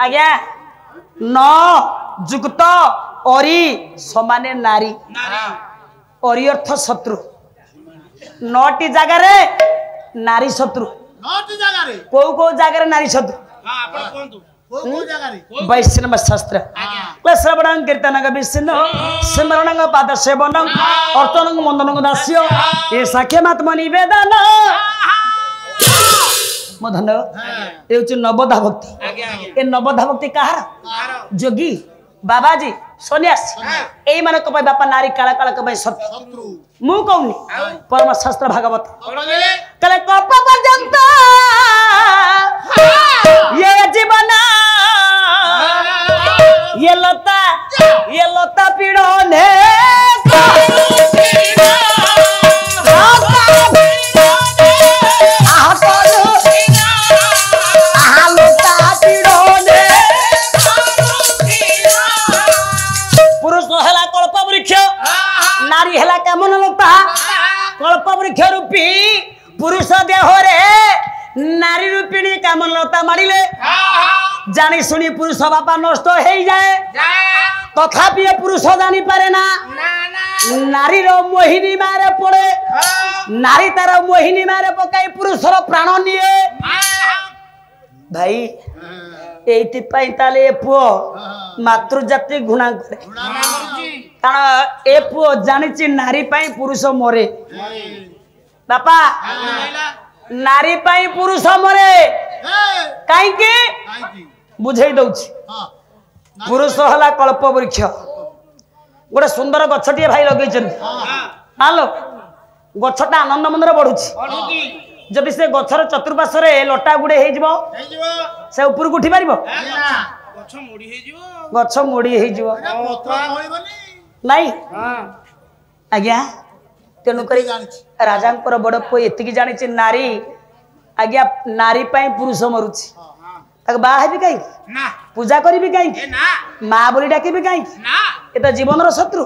आज्ञा न जुक्त अरी समाने नारी अरी अर्थ शत्रु 9टी जगार नारी शत्रु 9टी जगार को जगार नारी शत्रु वैष्णव शास्त्र श्रवण कीर्तन विष्णु स्मरण पाद सेवन अर्चन मंदन दास्य ये साख्य मात्म निवेदन मो धन्यवाद ये नवधा भक्ति ए नवधा भक्ति कहार जोगी बाबाजी सन्यास यही मानक बापा नारी काला काला कबाई शत्रु मु कहूनी परम शास्त्र भागवत कले कप पर्यंत ये जीवन ये लता पीड़ने नारी हेला केमन लता कल्प वृक्ष रूपी पुरुष देहरे नारी रूपिणी केमन लता मारिले जानी सुनी पुरुष बापा नष्ट हो जाए तथापि पुरुष जानी पारे ना नारी रो मोहिनी मारे पड़े नारी तार मोहिनी मारे पकाई पुरुषर प्राण निए भाई एइतिपाई ताले पुओ मातृजाति घृणा करे कारण ए पुओ जानिछि नारी पाई पुरुष मरे बापा नारी पाई पुरुष मरे काई के बुझेई दउछि पुरुष हला कल्प वृक्ष गोटे सुंदर गछटिए भाई लगेछन हालो गछटा आनंद मंदर बढ़ुछि जदि से गछर चतुर्पार्श्वे लटा गुड़े से ऊपर को उठी पार गछ मोड़ी नाई आज्ञा तेणुक राजा बड़ पु एति जानी नारी आज्ञा नारी पुरुष मरुची बाहा भी कहीं पूजा करी कहीं माँ बोली डाकी कहीं ये तो जीवन शत्रु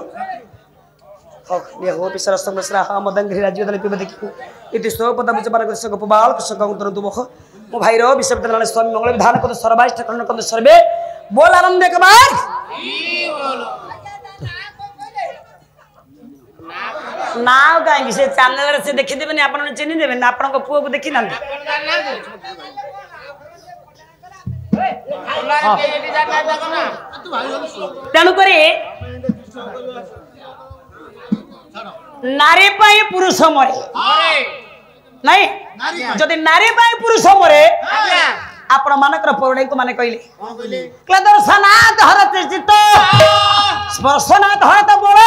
मदंगी राज्य देखू इति स्वपद गोपाल कृष्ण मो भाई विश्वविद्यालय स्वामी मंगल विधान कद सर्वाष्ट खंड कद सर्वे बोल आनंद एक बार ना कहीं से चैनल से देखीदेवे आप चिन्ह देवे आप पुओ को देखी ना तेणुक नारी पाई पुरुष मरे नहीं जदि नारी पाई पुरुष मरे आपण मानकर पौराणिक माने कहले दर्शनाथ हरते चित्त स्पर्शनाथ हरते बल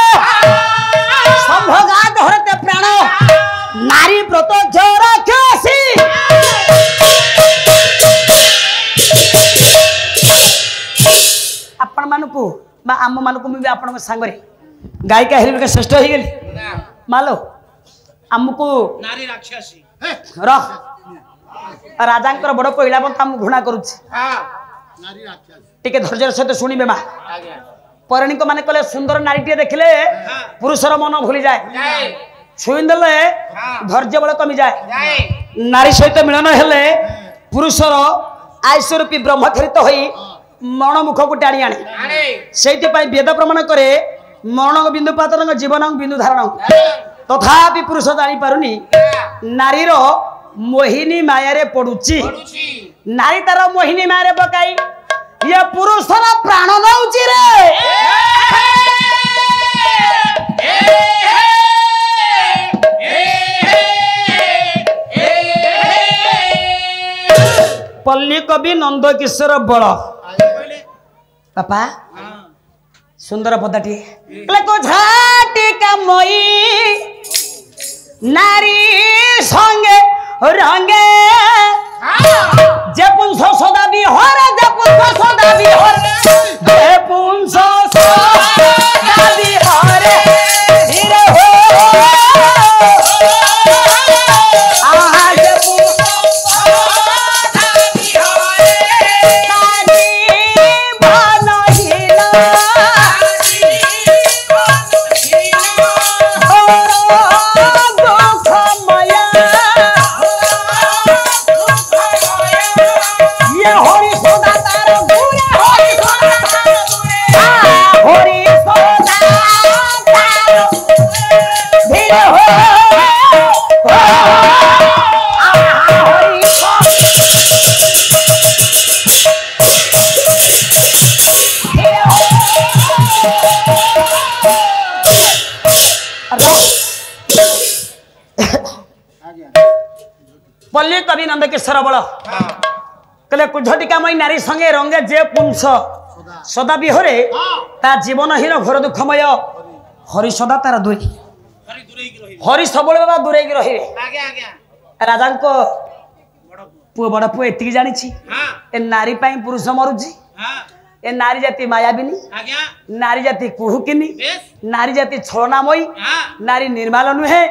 संभोगात हरते प्राण नारी प्रत्यक्ष राक्षसी आपण मानकु बा आम मानकु भी आपण संगरे गायिका हेलिका श्रेष्ठ हो गली मालो आमको नारी राक्षसी रह राजा बड़ पहिला बंत आम घृणा करुछि टिके धैर्य सहित शुणिबे मा पौराणिक माने कहले सुंदर नारीटे देखले पुरुषर मन भूली जाए छुईदेले धैर्य बल कमी जाए नारी सहित मिलन हेले पुरुषर आयुष्रूपी ब्रह्मचरित होई मरण मुख को टाणी आने से वेद प्रमाण करे मरण बिंदु पातन जीवन बिंदु धारण तथापि पुरुष जानी पारुनी नारीर मोहिनी माया पड़ुची नारी तार मोहिनी माया पकाई ये पुरुषर प्राण नौची रे पल्ली कवि नंद किशोर बड़ पापा सुंदर पदाटी मई नारी संगे रंगे जे पुंस सदा बिहर जे पुंस सदा बिहर जे पुंस सदा बिहर धीरे हो आहा जे पुंस सदा बिहर तारी बनहिला ये हरि सदा तार गुण पल्ली कवि नंदकिशोर बल कहले कुझटिकामयी नारी संगे रंगे जे पुंस सदा बिहरे ता जीवन हीर घोर दुखमय हरि सदा तार दूरी हरि सब बाबा दूरे रही राजा को पुओ बड़ पुओ एति जानी ए नारी पुरुष मरुची ए नारी जाति मायाबिनी नारी जाति कुहुकिनी नारी जाति छलनामयी नारी निर्माल नुहे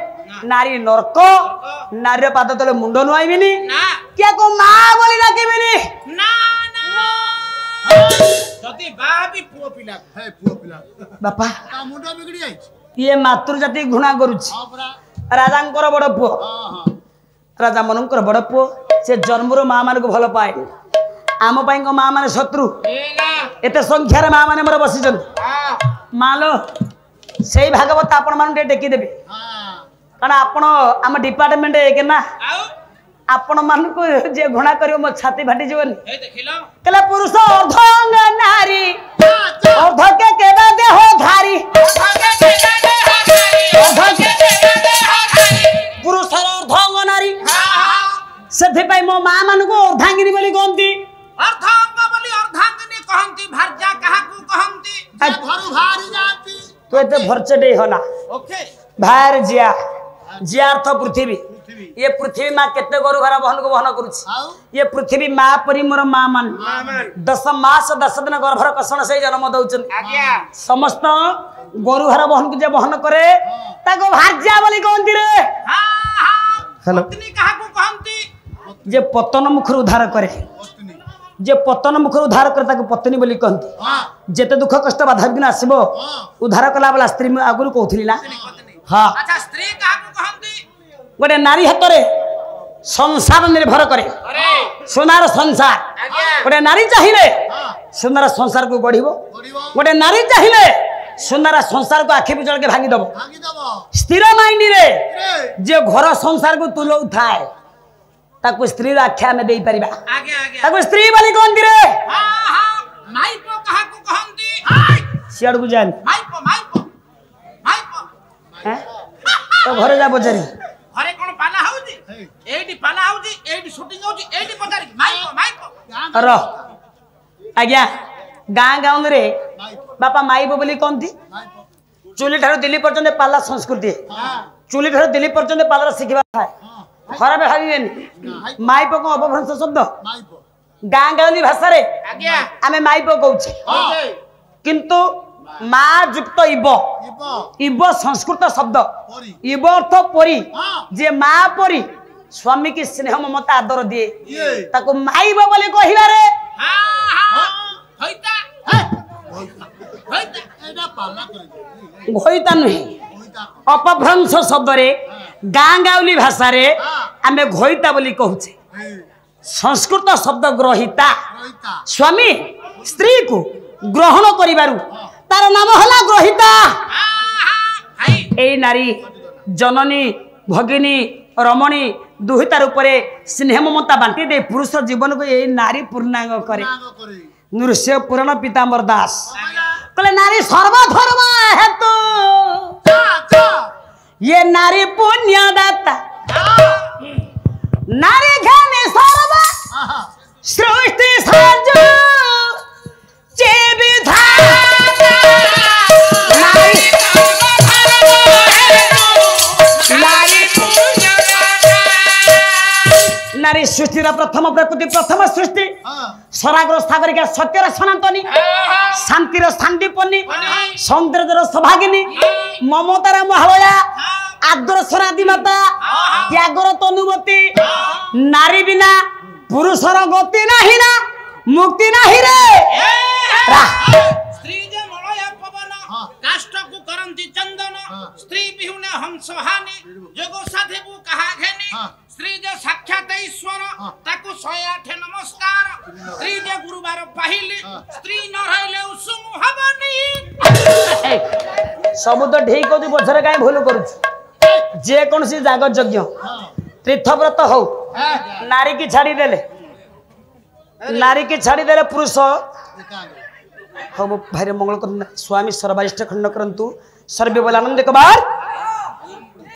नारी नरक नारी पाद तले मुंड नुआईबिनी क्या को मां बोली डाकिबिनी जति बाबी पुओ पिला हे पुओ पिला बापा ता मुंड बिगड़ी जाई ये मातृ जाति घृणा करुछि राजांकर बड़ पुओ राजा मनंकर बड़ पुओ से जन्मरो मां मान को भल पाए आम पाई को मां माने शत्रु एते संख्यार मां माने मोर बसिचन मालो सेई भागवत आपण मान टेकी देबे कारण आपण आम डिपार्टमेंट एक ना आपण मान को जे घृणा करियो मो छाती फाटी जीवन हे देखिलो कला पुरुष अर्धंग नारी अर्ध के केबा देह धारी पुरुष अर्धंग नारी सेथि पई मो मां मान को अर्धांगिनी बोली कहंती अर्धांग बोली अर्धांगिनी कहंती भरजा कहा को कहंती घरु भारी जाती तो एते भरचडे होला ओके भार जिया जिया अर्थ पृथ्वी ये पृथ्वी माँ केते गोरु घर बहन को बहन करुछि ये पृथ्वी माँ परी मोर माँ मान 10 मास 10 दिन गर्भर कषण से जन्म दउछन समस्त गोरु घर बहन को जे बहन करे ताको भार्या बोली कहंती रे हेलो पत्नी कहा को कहंती जे पतन मुखर उद्धार करे जे पतन मुखर उद्धार करे ताको पत्नी बोली कहंती जेते दुख कष्ट बाधा विघ्न आसीबो उद्धार कला वाला स्त्री में आगुरु कहउथिली ना हां अच्छा स्त्री कहा को कहंती गोटे नारी हाथ में संसार निर्भर करे सोनार संसार गोटे नारी चाहिए सोनार संसार को गढ़ गोटे नारी चाहिए सोनार संसार को आखि पिछड़ के भांगी दब स्थिर माइंड रे जे घर संसार को तुलौ थाए ताको स्त्री आख्या में देई परिबा ताको स्त्री वाली कौन रे माइपो कहा को कहंती सियाड़ को जान माइपो हैं तो घरे जा बजारी अरे कोन पाला होउजी एडी पाला होउजी एडी शूटिंग होउजी एडी पचारी माइपो र आज्ञा गाँ गाँव रे बापा माइबो बोली कौन थी चुली ठारू दिल्ली पर्यंत पाला संस्कृति चुली ठारू दिल्ली पर्यंत पाला शिखा थाए खराब भाविबेनी माइपो को अपभ्रंश शब्द गाँ गाँवली भाषा रे आमे माइपो कहूचे किंतु माँ युक्त इब इब संस्कृत शब्द इब अर्थ परी जे माँ परी स्वामी की स्नेह ममता आदर दिए ताको माइब बोले कहिला रे घोइता नुहे अपभ्रंश शब्द रे गाँ गाँवली भाषा रे आमे घोइता बोली कहूचे संस्कृत शब्द ग्रहिता स्वामी स्त्री को ग्रहण करिबारु तार नाम हला ग्रहिता ए नारी जननी भगिनी रमणी दुहितार उपरे स्नेह ममता बांटी दे पुरुष जीवन को ये नारी पूर्णांग करे नृस्य पुराण पीताम्बर दास कहले नारी सर्वधर्म हेतु ये नारी पुण्यदाता नारी ज्ञानी सर्व सृष्टि साजु चे विधाता नारी सृष्टि प्रथम प्रकृति प्रथम सृष्टि सरागर सागरिका सत्यर सनातनी शांतिर शांतिपनी सौंदर्यर सौभागिनी ममतार महालया आदर सनादिमाता त्यागर तनुमती नारी बिना पुरुषर गति नाही ना मुक्ति नाही रे स्त्री जे मलया पवन काष्ठ को करंती चंदन स्त्री बिहुने हंस हानि जोगो साधे को कहा घेनी स्त्री जे साक्षात ईश्वर ताकू 108 नमस्कार स्त्री जे गुरुवार पाहिली स्त्री न रहले उसुम हबनी सब तो ठीक होती पछरे काई भूल करू जे कौन सी जागत यज्ञ तीर्थव्रत हो नारी की छाड़ी देले नारी की छाड़ी देले पुरुष हम भाई मंगल स्वामी सर्वाइष्ट खंड करंतु सर्वे बोल आनंद कबार